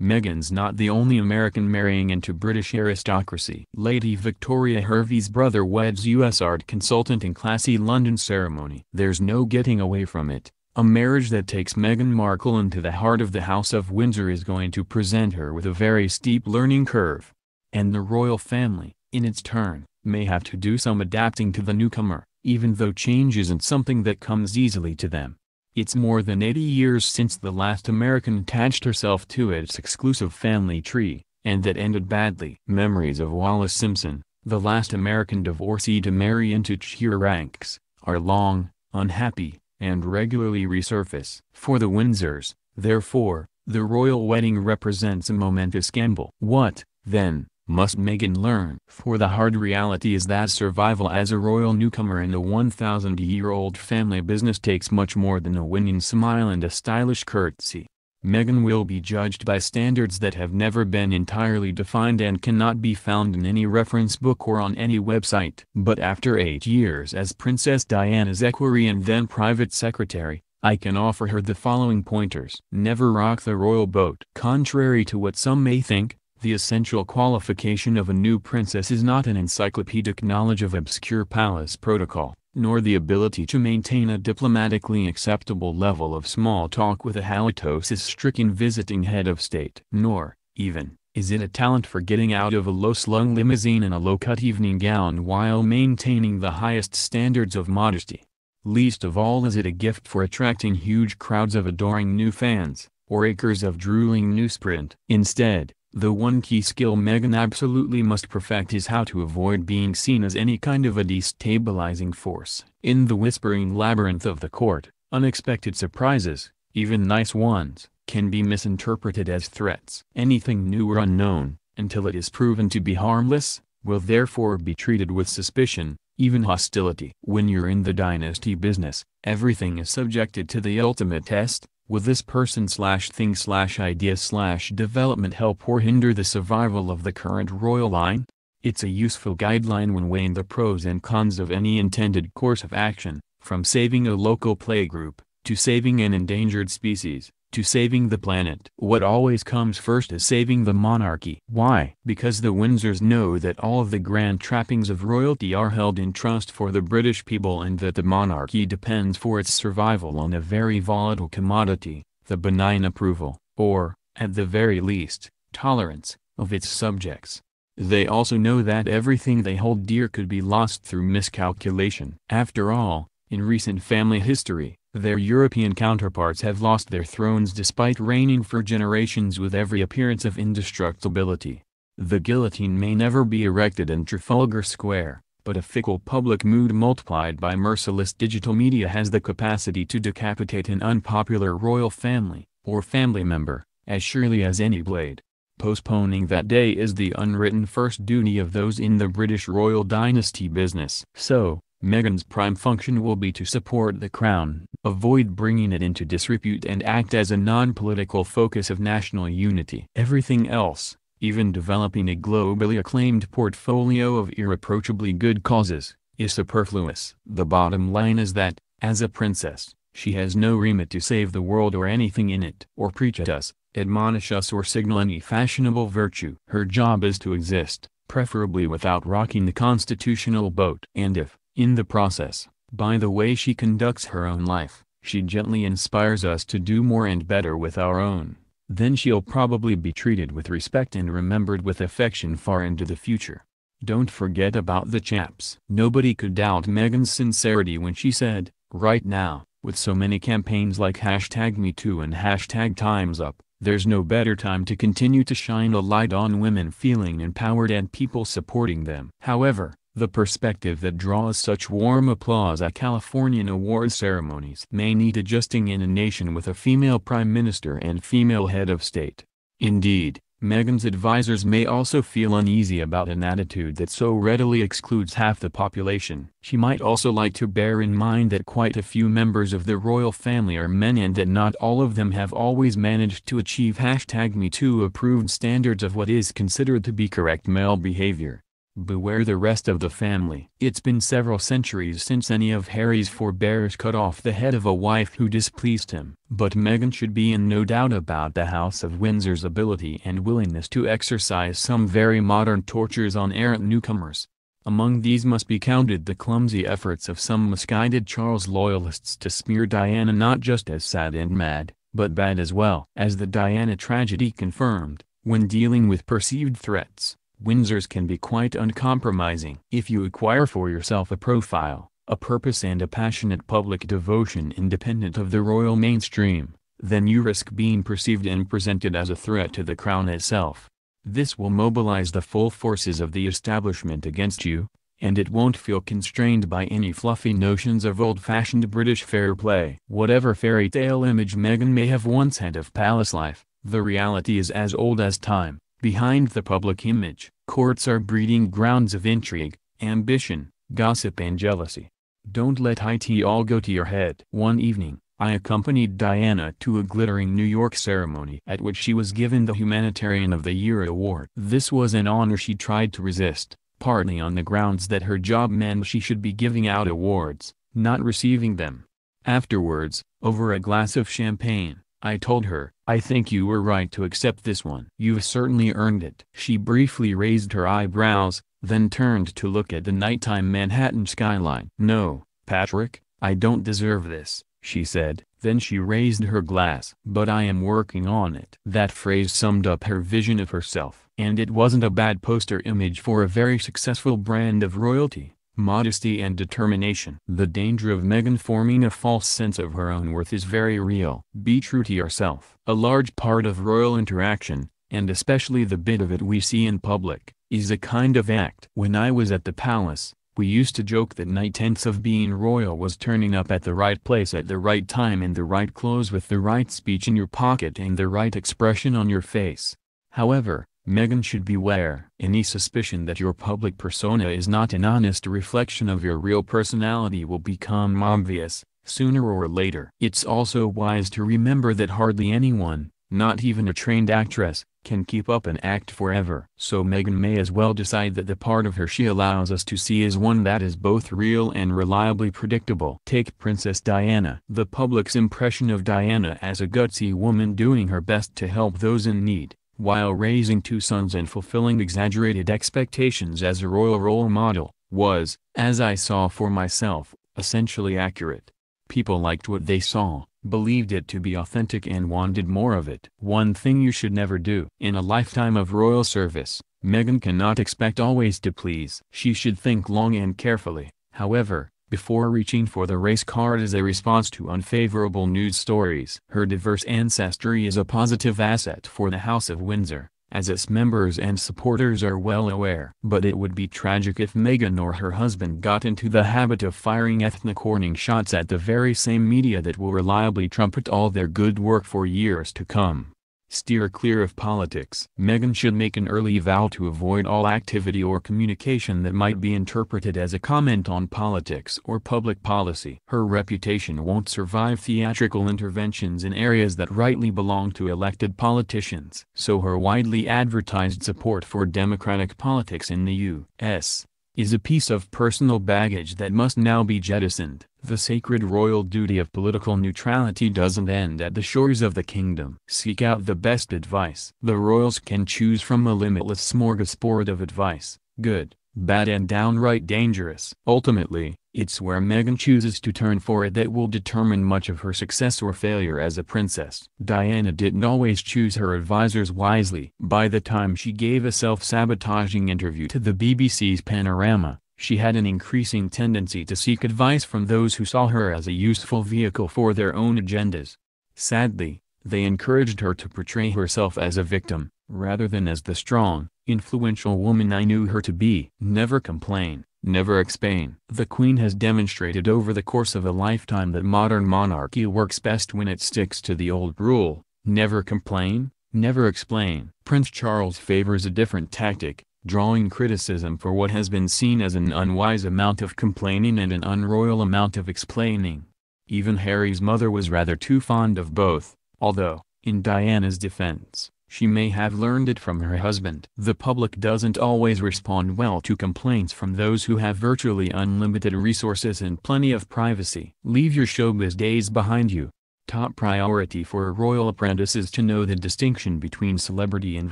Meghan's not the only American marrying into British aristocracy. Lady Victoria Hervey's brother weds US art consultant in classy London ceremony. There's no getting away from it. A marriage that takes Meghan Markle into the heart of the House of Windsor is going to present her with a very steep learning curve. And the royal family, in its turn, may have to do some adapting to the newcomer, even though change isn't something that comes easily to them. It's more than 80 years since the last American attached herself to its exclusive family tree, and that ended badly. Memories of Wallis Simpson, the last American divorcee to marry into cheer ranks, are long, unhappy, and regularly resurface. For the Windsors, therefore, the royal wedding represents a momentous gamble. What, then, must Meghan learn? For the hard reality is that survival as a royal newcomer in a 1,000-year-old family business takes much more than a winning smile and a stylish curtsy. Meghan will be judged by standards that have never been entirely defined and cannot be found in any reference book or on any website. But after 8 years as Princess Diana's equerry and then private secretary, I can offer her the following pointers. Never rock the royal boat. Contrary to what some may think, the essential qualification of a new princess is not an encyclopedic knowledge of obscure palace protocol, nor the ability to maintain a diplomatically acceptable level of small talk with a halitosis-stricken visiting head of state. Nor, even, is it a talent for getting out of a low-slung limousine in a low-cut evening gown while maintaining the highest standards of modesty. Least of all is it a gift for attracting huge crowds of adoring new fans, or acres of drooling newsprint. Instead, the one key skill Meghan absolutely must perfect is how to avoid being seen as any kind of a destabilizing force. In the whispering labyrinth of the court, unexpected surprises, even nice ones, can be misinterpreted as threats. Anything new or unknown, until it is proven to be harmless, will therefore be treated with suspicion, even hostility. When you're in the dynasty business, everything is subjected to the ultimate test. Will this person/thing/idea/development help or hinder the survival of the current royal line? It's a useful guideline when weighing the pros and cons of any intended course of action, from saving a local playgroup, to saving an endangered species, to saving the planet. What always comes first is saving the monarchy. Why? Because the Windsors know that all of the grand trappings of royalty are held in trust for the British people and that the monarchy depends for its survival on a very volatile commodity, the benign approval, or, at the very least, tolerance, of its subjects. They also know that everything they hold dear could be lost through miscalculation. After all, in recent family history, their European counterparts have lost their thrones despite reigning for generations with every appearance of indestructibility. The guillotine may never be erected in Trafalgar Square, but a fickle public mood multiplied by merciless digital media has the capacity to decapitate an unpopular royal family, or family member, as surely as any blade. Postponing that day is the unwritten first duty of those in the British royal dynasty business. So, Meghan's prime function will be to support the crown, avoid bringing it into disrepute and act as a non-political focus of national unity. Everything else, even developing a globally acclaimed portfolio of irreproachably good causes, is superfluous. The bottom line is that, as a princess, she has no remit to save the world or anything in it, or preach at us, admonish us or signal any fashionable virtue. Her job is to exist, preferably without rocking the constitutional boat. And if, in the process, by the way she conducts her own life, she gently inspires us to do more and better with our own, then she'll probably be treated with respect and remembered with affection far into the future. Don't forget about the chaps. Nobody could doubt Meghan's sincerity when she said, right now, with so many campaigns like #MeToo and #TimesUp, there's no better time to continue to shine a light on women feeling empowered and people supporting them. However, the perspective that draws such warm applause at Californian awards ceremonies may need adjusting in a nation with a female prime minister and female head of state. Indeed, Meghan's advisors may also feel uneasy about an attitude that so readily excludes half the population. She might also like to bear in mind that quite a few members of the royal family are men and that not all of them have always managed to achieve #MeToo approved standards of what is considered to be correct male behavior. beware the rest of the family. It's been several centuries since any of Harry's forebears cut off the head of a wife who displeased him. But Meghan should be in no doubt about the House of Windsor's ability and willingness to exercise some very modern tortures on errant newcomers. Among these must be counted the clumsy efforts of some misguided Charles loyalists to smear Diana not just as sad and mad, but bad as well. As the Diana tragedy confirmed, when dealing with perceived threats, Windsors can be quite uncompromising. If you acquire for yourself a profile, a purpose and a passionate public devotion independent of the royal mainstream, then you risk being perceived and presented as a threat to the crown itself. This will mobilize the full forces of the establishment against you, and it won't feel constrained by any fluffy notions of old-fashioned British fair play. Whatever fairy tale image Meghan may have once had of palace life, the reality is as old as time. Behind the public image, courts are breeding grounds of intrigue, ambition, gossip and jealousy. Don't let it all go to your head. One evening, I accompanied Diana to a glittering New York ceremony at which she was given the Humanitarian of the Year award. This was an honor she tried to resist, partly on the grounds that her job meant she should be giving out awards, not receiving them. Afterwards, over a glass of champagne, I told her, "I think you were right to accept this one. You've certainly earned it." She briefly raised her eyebrows, then turned to look at the nighttime Manhattan skyline. "No, Patrick, I don't deserve this," she said. Then she raised her glass. "But I am working on it." That phrase summed up her vision of herself. And it wasn't a bad poster image for a very successful brand of royalty, modesty and determination. The danger of Meghan forming a false sense of her own worth is very real. Be true to yourself. A large part of royal interaction, and especially the bit of it we see in public, is a kind of act. When I was at the palace, we used to joke that 9/10 of being royal was turning up at the right place at the right time in the right clothes with the right speech in your pocket and the right expression on your face. However, Meghan should beware. Any suspicion that your public persona is not an honest reflection of your real personality will become obvious, sooner or later. It's also wise to remember that hardly anyone, not even a trained actress, can keep up an act forever. So Meghan may as well decide that the part of her she allows us to see is one that is both real and reliably predictable. Take Princess Diana. The public's impression of Diana as a gutsy woman doing her best to help those in need, while raising two sons and fulfilling exaggerated expectations as a royal role model, was, as I saw for myself, essentially accurate. People liked what they saw, believed it to be authentic and wanted more of it. One thing you should never do. In a lifetime of royal service, Meghan cannot expect always to please. She should think long and carefully, however, before reaching for the race card as a response to unfavorable news stories. Her diverse ancestry is a positive asset for the House of Windsor, as its members and supporters are well aware. But it would be tragic if Meghan or her husband got into the habit of firing ethnic warning shots at the very same media that will reliably trumpet all their good work for years to come. Steer clear of politics. Meghan should make an early vow to avoid all activity or communication that might be interpreted as a comment on politics or public policy. Her reputation won't survive theatrical interventions in areas that rightly belong to elected politicians. So her widely advertised support for democratic politics in the U.S. is a piece of personal baggage that must now be jettisoned. The sacred royal duty of political neutrality doesn't end at the shores of the kingdom. Seek out the best advice. The royals can choose from a limitless smorgasbord of advice, good, bad and downright dangerous. Ultimately, it's where Meghan chooses to turn for it that will determine much of her success or failure as a princess. Diana didn't always choose her advisors wisely. By the time she gave a self-sabotaging interview to the BBC's Panorama, she had an increasing tendency to seek advice from those who saw her as a useful vehicle for their own agendas. Sadly, they encouraged her to portray herself as a victim, rather than as the strong, influential woman I knew her to be. Never complain, never explain. The Queen has demonstrated over the course of a lifetime that modern monarchy works best when it sticks to the old rule: never complain, never explain. Prince Charles favors a different tactic, drawing criticism for what has been seen as an unwise amount of complaining and an unroyal amount of explaining. Even Harry's mother was rather too fond of both, although, in Diana's defense, She may have learned it from her husband. The public doesn't always respond well to complaints from those who have virtually unlimited resources and plenty of privacy. Leave your showbiz days behind you. Top priority for a royal apprentice is to know the distinction between celebrity and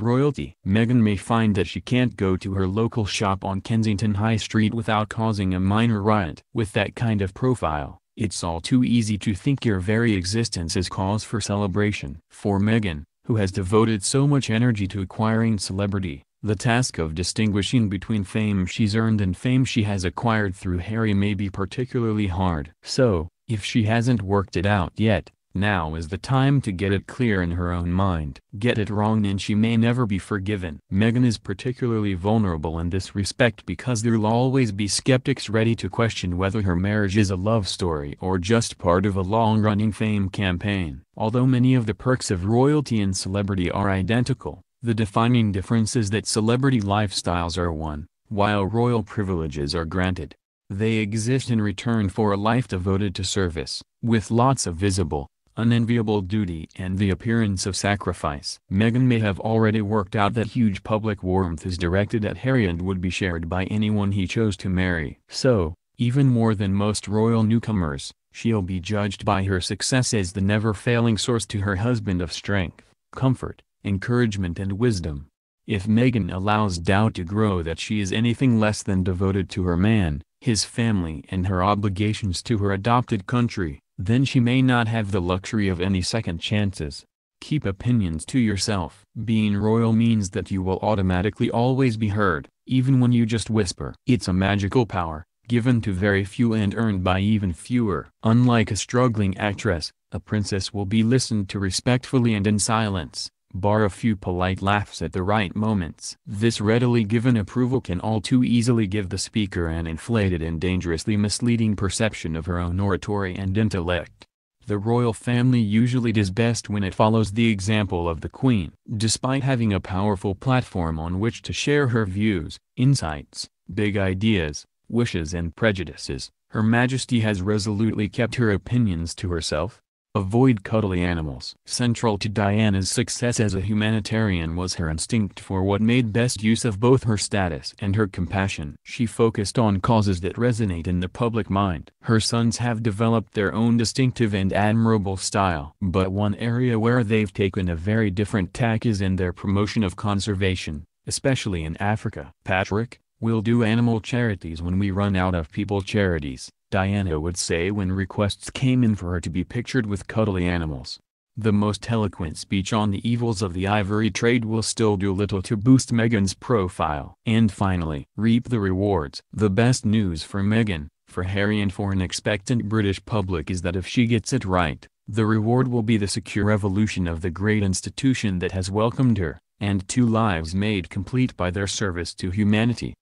royalty. Meghan may find that she can't go to her local shop on Kensington High Street without causing a minor riot. With that kind of profile, it's all too easy to think your very existence is cause for celebration. For Meghan, who has devoted so much energy to acquiring celebrity, the task of distinguishing between fame she's earned and fame she has acquired through Harry may be particularly hard. So, if she hasn't worked it out yet, now is the time to get it clear in her own mind. Get it wrong and she may never be forgiven. Meghan is particularly vulnerable in this respect because there'll always be skeptics ready to question whether her marriage is a love story or just part of a long-running fame campaign. Although many of the perks of royalty and celebrity are identical, the defining difference is that celebrity lifestyles are won, while royal privileges are granted. They exist in return for a life devoted to service, with lots of visible, unenviable duty and the appearance of sacrifice. Meghan may have already worked out that huge public warmth is directed at Harry and would be shared by anyone he chose to marry. So, even more than most royal newcomers, she'll be judged by her success as the never-failing source to her husband of strength, comfort, encouragement and wisdom. If Meghan allows doubt to grow that she is anything less than devoted to her man, his family and her obligations to her adopted country, then she may not have the luxury of any second chances. Keep opinions to yourself. Being royal means that you will automatically always be heard, even when you just whisper. It's a magical power, given to very few and earned by even fewer. Unlike a struggling actress, a princess will be listened to respectfully and in silence, bar a few polite laughs at the right moments. This readily given approval can all too easily give the speaker an inflated and dangerously misleading perception of her own oratory and intellect. The royal family usually does best when it follows the example of the Queen. Despite having a powerful platform on which to share her views, insights, big ideas, wishes and prejudices, Her Majesty has resolutely kept her opinions to herself. Avoid cuddly animals. Central to Diana's success as a humanitarian was her instinct for what made best use of both her status and her compassion. She focused on causes that resonate in the public mind. Her sons have developed their own distinctive and admirable style. But one area where they've taken a very different tack is in their promotion of conservation, especially in Africa. "Patrick, we'll do animal charities when we run out of people charities," Diana would say when requests came in for her to be pictured with cuddly animals. The most eloquent speech on the evils of the ivory trade will still do little to boost Meghan's profile. And finally, reap the rewards. The best news for Meghan, for Harry and for an expectant British public is that if she gets it right, the reward will be the secure evolution of the great institution that has welcomed her, and 2 lives made complete by their service to humanity.